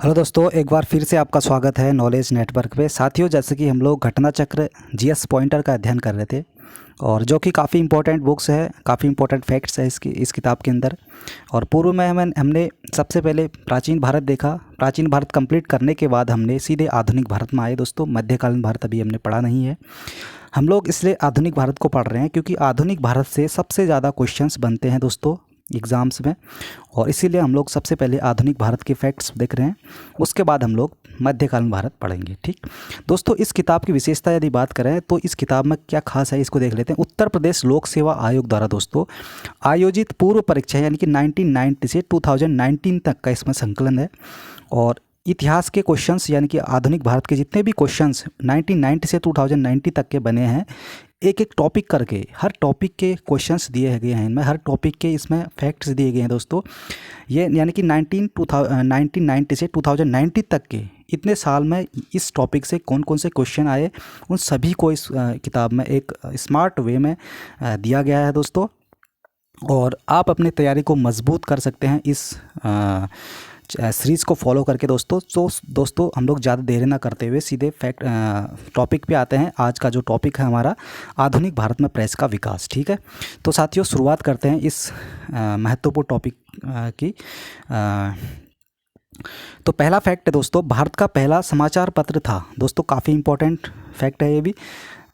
Hello दोस्तों, एक बार फिर से आपका स्वागत है नॉलेज नेटवर्क पे। साथियों, जैसे कि हम लोग घटना चक्र जीएस पॉइंटर का अध्ययन कर रहे थे और जो कि काफ़ी इंपॉर्टेंट बुक्स है, काफ़ी इंपॉर्टेंट फैक्ट्स है इस किताब के अंदर। और पूर्व में हमने सबसे पहले प्राचीन भारत देखा। प्राचीन भारत कंप्लीट करने के बाद हमने सीधे आधुनिक भारत में आए दोस्तों। मध्यकालीन भारत अभी हमने पढ़ा नहीं है। हम लोग इसलिए आधुनिक भारत को पढ़ रहे हैं क्योंकि आधुनिक भारत से सबसे ज़्यादा क्वेश्चंस बनते हैं दोस्तों एग्ज़ाम्स में, और इसीलिए हम लोग सबसे पहले आधुनिक भारत के फैक्ट्स देख रहे हैं। उसके बाद हम लोग मध्यकालीन भारत पढ़ेंगे। ठीक दोस्तों, इस किताब की विशेषता यदि बात करें तो इस किताब में क्या खास है इसको देख लेते हैं। उत्तर प्रदेश लोक सेवा आयोग द्वारा दोस्तों आयोजित पूर्व परीक्षा यानी कि 1990 से 2019 तक का इसमें संकलन है। और इतिहास के क्वेश्चंस यानी कि आधुनिक भारत के जितने भी क्वेश्चंस 1990 से 2090 तक के बने हैं, एक एक टॉपिक करके हर टॉपिक के क्वेश्चंस दिए गए हैं इनमें, हर टॉपिक के इसमें फैक्ट्स दिए गए हैं दोस्तों। ये यानी कि 1990 से 2090 तक के इतने साल में इस टॉपिक से कौन कौन से क्वेश्चन आए, उन सभी को इस किताब में एक स्मार्ट वे में दिया गया है दोस्तों। और आप अपनी तैयारी को मजबूत कर सकते हैं इस सीरीज़ को फॉलो करके दोस्तों। तो दोस्तों, हम लोग ज़्यादा देर ना करते हुए सीधे टॉपिक पे आते हैं। आज का जो टॉपिक है हमारा, आधुनिक भारत में प्रेस का विकास। ठीक है, तो साथियों शुरुआत करते हैं इस महत्वपूर्ण टॉपिक की। तो पहला फैक्ट है दोस्तों, भारत का पहला समाचार पत्र था दोस्तों। काफ़ी इंपॉर्टेंट फैक्ट है ये भी।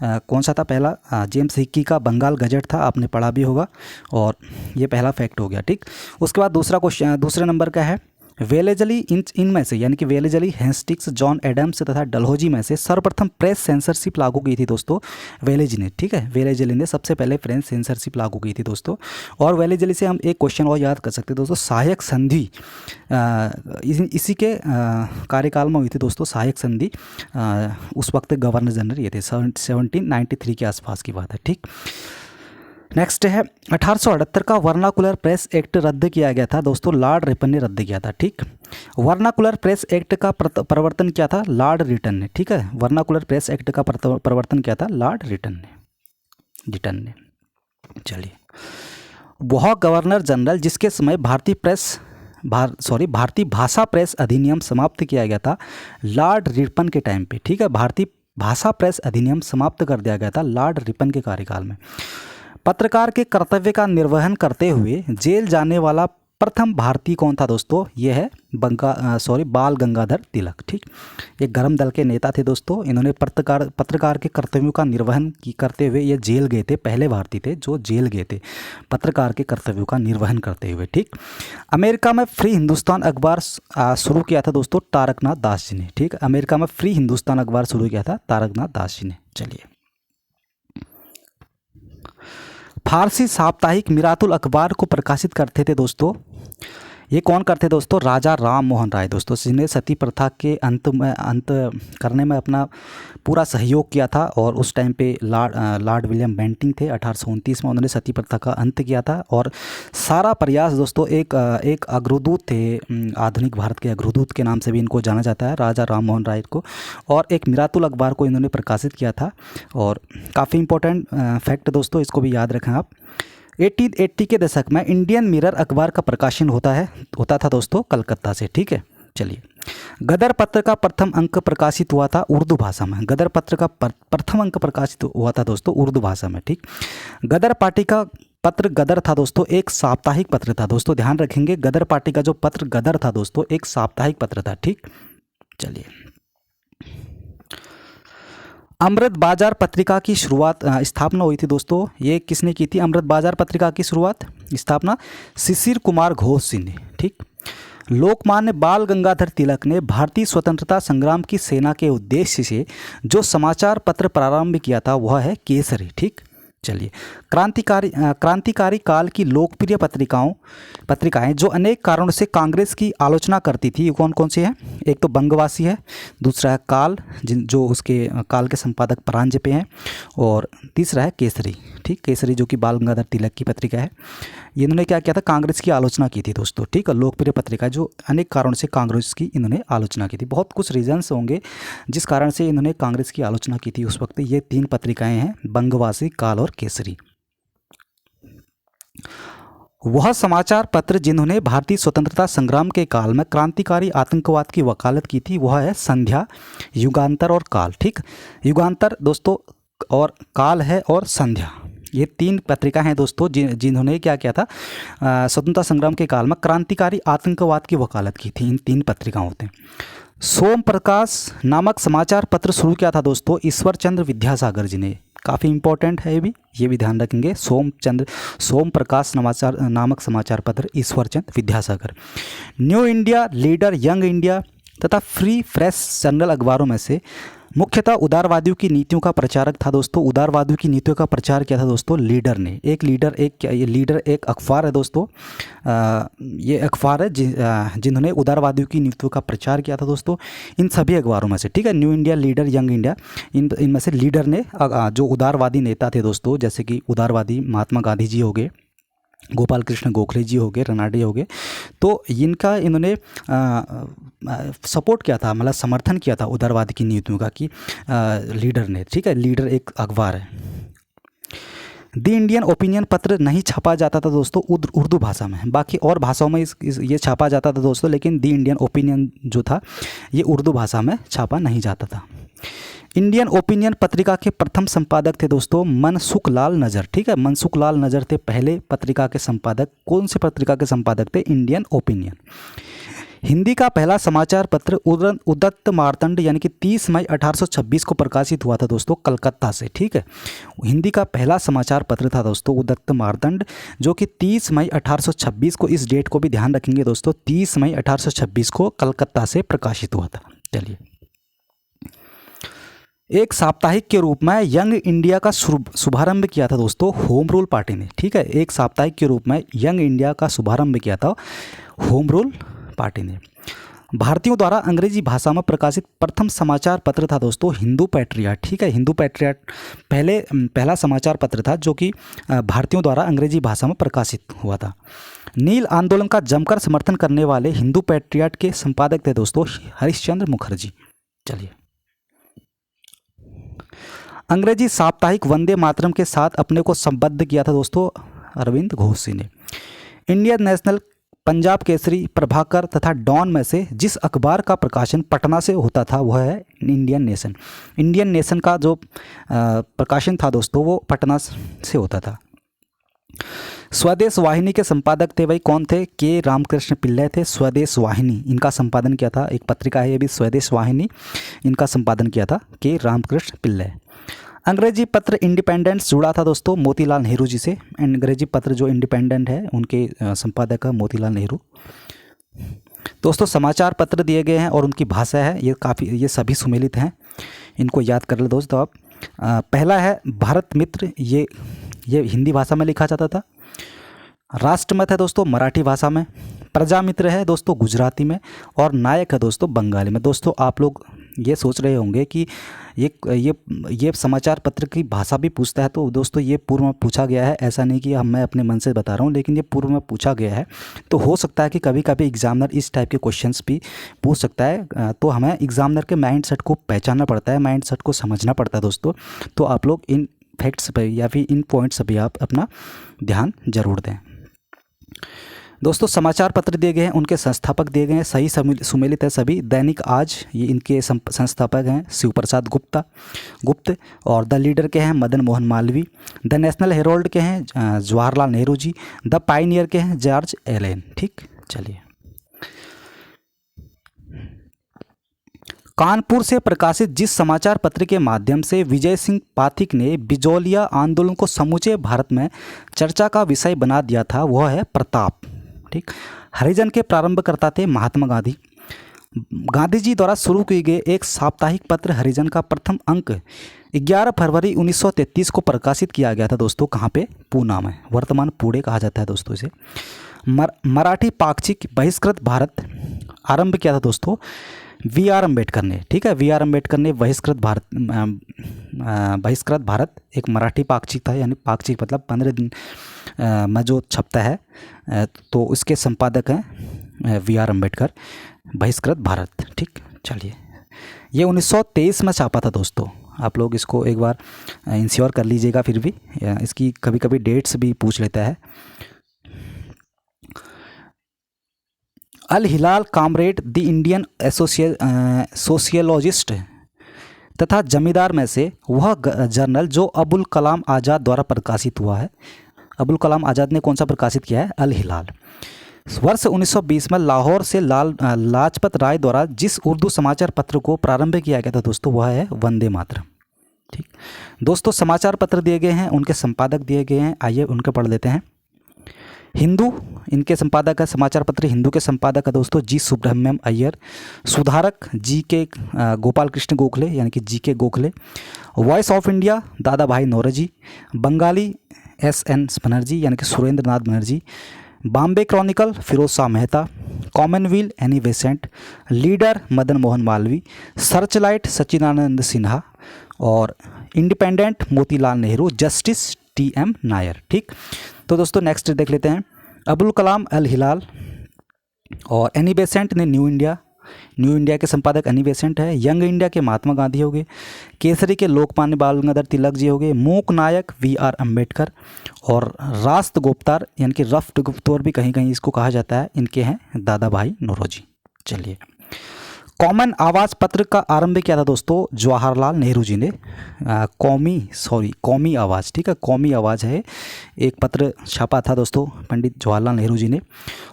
कौन सा था पहला? जेम्स हिक्की का बंगाल गजट था, आपने पढ़ा भी होगा। और ये पहला फैक्ट हो गया। ठीक, उसके बाद दूसरा क्वेश्चन, दूसरे नंबर का है, वेलेजली इनमें से यानी कि वेलेजली, हेस्टिक्स, जॉन एडम्स तथा डलहौजी में से सर्वप्रथम प्रेस सेंसरशिप लागू की थी दोस्तों वेलेजली ने। ठीक है, वेलेजली ने सबसे पहले प्रेस सेंसरशिप लागू की थी दोस्तों। और वेलेजली से हम एक क्वेश्चन और याद कर सकते हैं दोस्तों, सहायक संधि इसी के कार्यकाल में हुई थी दोस्तों सहायक संधि। उस वक्त गवर्नर जनरल ये थे, 1793 के आसपास की बात है। ठीक, नेक्स्ट है 1878 का वर्नाकुलर प्रेस एक्ट रद्द किया गया था दोस्तों, लॉर्ड रिपन ने रद्द किया था। ठीक, वर्नाकुलर प्रेस एक्ट का प्रवर्तन किया था लॉर्ड रिटन ने। ठीक है, वर्नाकुलर प्रेस एक्ट का प्रवर्तन किया था लॉर्ड रिटन ने। चलिए, वह गवर्नर जनरल जिसके समय भारतीय भाषा प्रेस अधिनियम समाप्त किया गया था लॉर्ड रिपन के टाइम पे। ठीक है, भारतीय भाषा प्रेस अधिनियम समाप्त कर दिया गया था लॉर्ड रिपन के कार्यकाल में। पत्रकार के कर्तव्य का निर्वहन करते हुए जेल जाने वाला प्रथम भारतीय कौन था दोस्तों? ये है बाल गंगाधर तिलक। ठीक, ये गरम दल के नेता थे दोस्तों। इन्होंने पत्रकार के कर्तव्यों का निर्वहन करते हुए ये जेल गए थे, पहले भारतीय थे जो जेल गए थे पत्रकार के कर्तव्यों का निर्वहन करते हुए। ठीक, अमेरिका में फ्री हिंदुस्तान अखबार शुरू किया था दोस्तों तारकनाथ दास जी ने। ठीक, अमेरिका में फ्री हिंदुस्तान अखबार शुरू किया था तारकनाथ दास जी ने। चलिए, फारसी साप्ताहिक मिरातुल अखबार को प्रकाशित करते थे दोस्तों, ये कौन करते दोस्तों? राजा राम मोहन राय दोस्तों, जिन्हें सती प्रथा के अंत करने में अपना पूरा सहयोग किया था। और उस टाइम पे लॉर्ड विलियम बेंटिंग थे, 1829 में उन्होंने सती प्रथा का अंत किया था। और सारा प्रयास दोस्तों, एक अग्रदूत थे, आधुनिक भारत के अग्रदूत के नाम से भी इनको जाना जाता है, राजा राम मोहन राय को। और एक मिरातुल अखबार को इन्होंने प्रकाशित किया था। और काफ़ी इंपॉर्टेंट फैक्ट दोस्तों, इसको भी याद रखें आप। 1880 के दशक में इंडियन मिरर अखबार का प्रकाशन होता था दोस्तों कलकत्ता से। ठीक है, चलिए, गदर पत्र का प्रथम अंक प्रकाशित हुआ था उर्दू भाषा में। गदर पत्र का प्रथम अंक प्रकाशित हुआ था दोस्तों उर्दू भाषा में। ठीक, गदर पार्टी का पत्र गदर था दोस्तों, एक साप्ताहिक पत्र था दोस्तों, ध्यान रखेंगे। गदर पार्टी का जो पत्र गदर था दोस्तों, एक साप्ताहिक पत्र था। ठीक, चलिए, अमृत बाजार पत्रिका की स्थापना हुई थी दोस्तों, ये किसने की थी? अमृत बाजार पत्रिका की स्थापना शिशिर कुमार घोष जी ने। ठीक, लोकमान्य बाल गंगाधर तिलक ने भारतीय स्वतंत्रता संग्राम की सेना के उद्देश्य से जो समाचार पत्र प्रारंभ किया था वह है केसरी। ठीक, चलिए, क्रांतिकारी काल की लोकप्रिय पत्रिकाएं जो अनेक कारणों से कांग्रेस की आलोचना करती थी, कौन कौन सी है? एक तो बंगवासी है, दूसरा है काल जो उसके काल के संपादक परांजपे हैं, और तीसरा है केसरी। ठीक, केसरी जो कि बाल गंगाधर तिलक की पत्रिका है। इन्होंने क्या किया था? कांग्रेस की आलोचना की थी दोस्तों। ठीक, लोकप्रिय पत्रिका जो अनेक कारणों से कांग्रेस की इन्होंने आलोचना की थी। बहुत कुछ रीजन्स होंगे जिस कारण से इन्होंने कांग्रेस की आलोचना की थी उस वक्त। ये 3 पत्रिकाएं हैं, बंगवासी, काल और केसरी। वह समाचार पत्र जिन्होंने भारतीय स्वतंत्रता संग्राम के काल में क्रांतिकारी आतंकवाद की वकालत की थी वह है संध्या, युगांतर और काल। ठीक, युगांतर दोस्तों और काल है और संध्या, ये 3 पत्रिका हैं दोस्तों जिन्होंने क्या किया था, स्वतंत्रता संग्राम के काल में क्रांतिकारी आतंकवाद की वकालत की थी। इन 3 पत्रिकाओं ने सोम प्रकाश नामक समाचार पत्र शुरू किया था दोस्तों ईश्वर चंद्र विद्यासागर जी ने। काफ़ी इंपॉर्टेंट है ये भी ध्यान रखेंगे। सोम प्रकाश नामक समाचार पत्र Ishwar Chandra Vidyasagar. New India, leader, young India तथा फ्री प्रेस जर्नल अखबारों में से मुख्यतः उदारवादियों की नीतियों का प्रचारक था दोस्तों। उदारवादियों की नीतियों का प्रचार किया था दोस्तों लीडर ने। ये लीडर एक अखबार है दोस्तों, ये अखबार है जिन्होंने उदारवादियों की नीतियों का प्रचार किया था दोस्तों इन सभी अखबारों में से। ठीक है, new India, leader, young India, इनमें से लीडर ने जो उदारवादी नेता थे दोस्तों, जैसे कि उदारवादी महात्मा गांधी जी हो गए, गोपाल कृष्ण गोखले जी हो गए, रनाडे हो गए, तो इन्होंने सपोर्ट किया था, मतलब समर्थन किया था उदारवाद की नीतियों का कि लीडर ने। ठीक है, लीडर एक अखबार है। द इंडियन ओपिनियन पत्र नहीं छापा जाता था दोस्तों उर्दू भाषा में, बाकी और भाषाओं में ये छापा जाता था दोस्तों, लेकिन द इंडियन ओपिनियन जो था ये उर्दू भाषा में छापा नहीं जाता था। इंडियन ओपिनियन पत्रिका के प्रथम संपादक थे दोस्तों मनसुख लाल नज़र। ठीक है, मनसुख लाल नज़र थे पहले पत्रिका के संपादक। कौन सी पत्रिका के संपादक थे? Indian opinion. हिंदी का पहला समाचार पत्र उदत्त मार्तंड यानी कि 30 मई 1826 को प्रकाशित हुआ था दोस्तों कलकत्ता से। ठीक है, हिंदी का पहला समाचार पत्र था दोस्तों उदत्त मार्तंड, जो कि 30 मई 1826 को, इस डेट को भी ध्यान रखेंगे दोस्तों, 30 मई 1826 को कलकत्ता से प्रकाशित हुआ था। चलिए, एक साप्ताहिक के रूप में यंग इंडिया का शुभारंभ किया था दोस्तों होम रूल पार्टी ने। ठीक है, एक साप्ताहिक के रूप में यंग इंडिया का शुभारंभ किया था होम रूल पार्टी ने। भारतीयों द्वारा अंग्रेजी भाषा में प्रकाशित प्रथम समाचार पत्र था दोस्तों हिंदू पैट्रियट। ठीक है, हिंदू पैट्रियट पहला समाचार पत्र था जो कि भारतीयों द्वारा अंग्रेजी भाषा में प्रकाशित हुआ था। नील आंदोलन का जमकर समर्थन करने वाले हिंदू पैट्रियट के संपादक थे दोस्तों हरिश्चंद्र मुखर्जी। चलिए, अंग्रेजी साप्ताहिक वंदे मातरम के साथ अपने को संबद्ध किया था दोस्तों अरविंद घोष जी ने। इंडियन नेशनल, पंजाब केसरी, प्रभाकर तथा डॉन में से जिस अखबार का प्रकाशन पटना से होता था वह है इंडियन नेशन। इंडियन नेशन का जो प्रकाशन था दोस्तों वो पटना से होता था। स्वदेश वाहिनी के संपादक थे भाई कौन थे? के रामकृष्ण पिल्लै थे। स्वदेश वाहिनी इनका संपादन किया था, एक पत्रिका है ये भी स्वदेश वाहिनी, इनका संपादन किया था के रामकृष्ण पिल्लै। अंग्रेजी पत्र इंडिपेंडेंस जुड़ा था दोस्तों मोतीलाल नेहरू जी से। अंग्रेजी पत्र जो इंडिपेंडेंट है उनके संपादक है मोतीलाल नेहरू। दोस्तों समाचार पत्र दिए गए हैं और उनकी भाषा है ये सभी सुमेलित हैं, इनको याद कर ले दोस्तों आप। पहला है भारत मित्र, ये हिंदी भाषा में लिखा जाता था। राष्ट्रमत है दोस्तों मराठी भाषा में। प्रजा मित्र है दोस्तों गुजराती में। और नायक है दोस्तों बंगाली में। दोस्तों आप लोग ये सोच रहे होंगे कि ये समाचार पत्र की भाषा भी पूछता है, तो दोस्तों ये पूर्व में पूछा गया है, ऐसा नहीं कि मैं अपने मन से बता रहा हूँ, लेकिन ये पूर्व में पूछा गया है। तो हो सकता है कि कभी कभी एग्जामिनर इस टाइप के क्वेश्चंस भी पूछ सकता है, तो हमें एग्जामिनर के माइंड सेट को पहचानना पड़ता है, माइंड सेट को समझना पड़ता है दोस्तों। तो आप लोग इन फैक्ट्स पर या फिर इन पॉइंट्स पर भी आप अपना ध्यान जरूर दें। दोस्तों समाचार पत्र दिए गए हैं, उनके संस्थापक दिए गए हैं, सही सुमेलित है सभी। दैनिक आज ये इनके संस्थापक हैं शिव प्रसाद गुप्त। और द लीडर के हैं Madan Mohan Malviya. The national Harold के हैं जवाहरलाल नेहरू जी। द पायनियर के हैं जॉर्ज एलेन। ठीक, चलिए, कानपुर से प्रकाशित जिस समाचार पत्र के माध्यम से विजय सिंह पाठक ने बिजौलिया आंदोलन को समूचे भारत में चर्चा का विषय बना दिया था वह है प्रताप। ठीक, हरिजन के प्रारंभकर्ता थे महात्मा गांधी। गांधी जी द्वारा शुरू किए गए एक साप्ताहिक पत्र हरिजन का प्रथम अंक 11 फरवरी 1933 को प्रकाशित किया गया था दोस्तों। कहाँ पे? पूना में। वर्तमान पुणे कहा जाता है दोस्तों इसे। मराठी पाक्षिक बहिष्कृत भारत आरंभ किया था दोस्तों वी आर अम्बेडकर ने। ठीक है, वी आर अम्बेडकर ने बहिष्कृत भारत एक मराठी पाक्षिक था, यानी पाक्षिक मतलब 15 दिन में जो छपता है, तो उसके संपादक हैं वी आर अम्बेडकर। बहिष्कृत भारत। ठीक, चलिए, ये 1923 में छापा था दोस्तों। आप लोग इसको एक बार इंश्योर कर लीजिएगा, फिर भी इसकी कभी कभी डेट्स भी पूछ लेता है। अल हिलाल कामरेड द इंडियन सोशियोलॉजिस्ट तथा जमींदार में से वह जर्नल जो अबुल कलाम आज़ाद द्वारा प्रकाशित हुआ है। अबुल कलाम आज़ाद ने कौन सा प्रकाशित किया है? अल हिलाल। वर्ष 1920 में लाहौर से लाजपत राय द्वारा जिस उर्दू समाचार पत्र को प्रारंभ किया गया था दोस्तों, वह है वंदे मातरम। ठीक दोस्तों, समाचार पत्र दिए गए हैं, उनके संपादक दिए गए हैं, आइए उनके पढ़ लेते हैं। हिंदू, इनके संपादक है, समाचार पत्र हिंदू के संपादक है दोस्तों जी सुब्रह्मण्यम अय्यर। सुधारक जी के गोपाल कृष्ण गोखले यानी कि जी के गोखले। वॉइस ऑफ इंडिया दादा भाई नौरोजी। बंगाली SN बनर्जी यानी कि Surendra Nath Banerjee. Bombay chronicle Firoz Shah Mehta. Commonwealth Annie Besant. Leader Madan Mohan Malviya. Searchlight Sachchidanand Sinha. और independent Motilal Nehru. Justice TM Nair. ठीक, तो दोस्तों नेक्स्ट देख लेते हैं। अबुल कलाम अल हिलाल और एनी बेसेंट ने न्यू इंडिया के संपादक एनी बेसेंट है। यंग इंडिया के महात्मा गांधी हो गए। केसरी के लोकमान्य बाल गंगाधर तिलक जी हो गए। मूक नायक VR अम्बेडकर। और राष्ट्र गुप्तार यानी कि रफ्त गुप्तौर भी कहीं कहीं इसको कहा जाता है, इनके हैं दादा भाई नौरोजी। चलिए, कॉमन आवाज़ पत्र का आरंभ किया था दोस्तों जवाहरलाल नेहरू जी ने। कौमी आवाज़, ठीक है, कौमी आवाज़ है, एक पत्र छापा था दोस्तों पंडित जवाहरलाल नेहरू जी ने।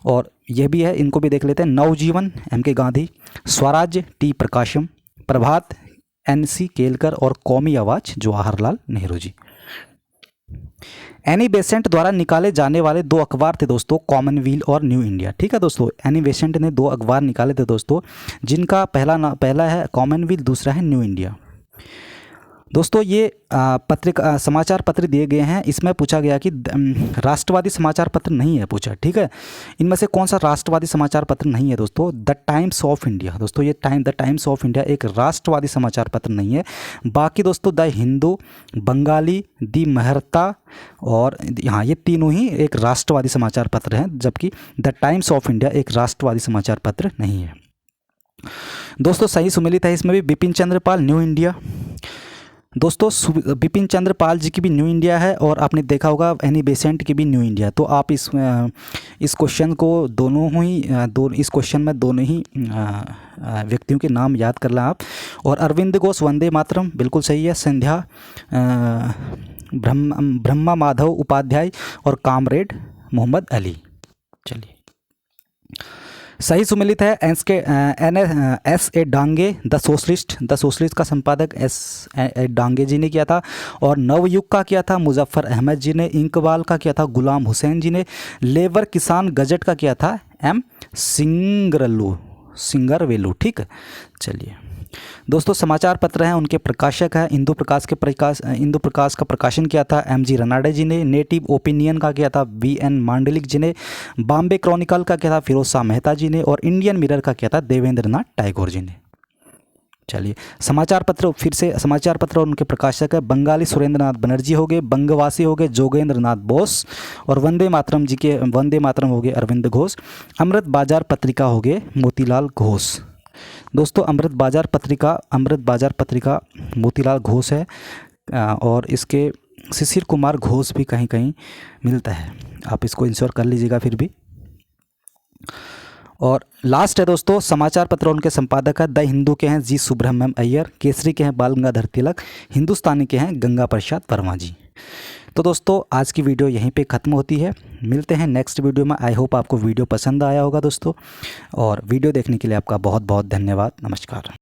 और यह भी है, इनको भी देख लेते हैं। नवजीवन MK गांधी। स्वराज्य T प्रकाशम। प्रभात NC केलकर। और कौमी आवाज़ जवाहरलाल नेहरू जी। एनी बेसेंट द्वारा निकाले जाने वाले दो अखबार थे दोस्तों, कॉमनवेल्थ और न्यू इंडिया। ठीक है दोस्तों, एनी बेसेंट ने दो अखबार निकाले थे दोस्तों, जिनका पहला है कॉमनवेल्थ, दूसरा है न्यू इंडिया। दोस्तों ये पत्रिका समाचार पत्र दिए गए हैं, इसमें पूछा गया कि राष्ट्रवादी समाचार पत्र नहीं है पूछा। ठीक है, इनमें से कौन सा राष्ट्रवादी समाचार पत्र नहीं है दोस्तों? The times of India. दोस्तों ये द टाइम्स ऑफ इंडिया एक राष्ट्रवादी समाचार पत्र नहीं है। बाकी दोस्तों द हिंदू, बंगाली, द मेहरता और हाँ, ये तीनों ही एक राष्ट्रवादी समाचार पत्र हैं, जबकि द टाइम्स ऑफ इंडिया एक राष्ट्रवादी समाचार पत्र नहीं है। दोस्तों सही सुमेलित है इसमें भी बिपिन चंद्र पाल न्यू इंडिया। दोस्तों बिपिन चंद्र पाल जी की भी न्यू इंडिया है, और आपने देखा होगा एनी बेसेंट की भी न्यू इंडिया। तो आप इस क्वेश्चन को इस क्वेश्चन में दोनों ही व्यक्तियों के नाम याद कर लें आप। और अरविंद घोष वंदे मातरम बिल्कुल सही है। संध्या ब्रह्मा माधव उपाध्याय और कामरेड मोहम्मद अली। चलिए, सही सुमेलित है S.A. डांगे द सोशलिस्ट का संपादक S.A. डांगे जी ने किया था। और नवयुग का किया था मुजफ्फर अहमद जी ने। इंकबाल का किया था गुलाम हुसैन जी ने। लेबर किसान गजट का किया था M. सिंगरवेलू। ठीक है, चलिए दोस्तों समाचार पत्र हैं, उनके प्रकाशक हैं इंदु प्रकाश का प्रकाशन किया था MG रनाडे जी ने। नेटिव ओपिनियन का किया था VN मांडलिक जी ने। बॉम्बे क्रॉनिकल का किया था फिरोज शाह मेहता जी ने। और इंडियन मिरर का किया था देवेंद्र नाथ टैगोर जी ने। चलिए, समाचार पत्र फिर से समाचार पत्र और उनके प्रकाशक है। बंगाली सुरेंद्र नाथ बनर्जी हो गए। बंगवासी हो गए जोगेंद्र नाथ बोस। और वंदे मातरम हो गए अरविंद घोष। अमृत बाजार पत्रिका हो गए मोतीलाल घोष। दोस्तों अमृत बाजार पत्रिका मोतीलाल घोष है, और इसके शिशिर कुमार घोष भी कहीं कहीं मिलता है, आप इसको इंश्योर कर लीजिएगा फिर भी। और लास्ट है दोस्तों समाचार पत्र उनके संपादक है द हिंदू के हैं जी सुब्रह्मण्यम अय्यर। केसरी के हैं बाल गंगाधर तिलक। हिंदुस्तानी के हैं गंगा प्रसाद वर्मा जी। तो दोस्तों आज की वीडियो यहीं पे ख़त्म होती है, मिलते हैं नेक्स्ट वीडियो में। आई होप आपको वीडियो पसंद आया होगा दोस्तों, और वीडियो देखने के लिए आपका बहुत बहुत धन्यवाद। नमस्कार।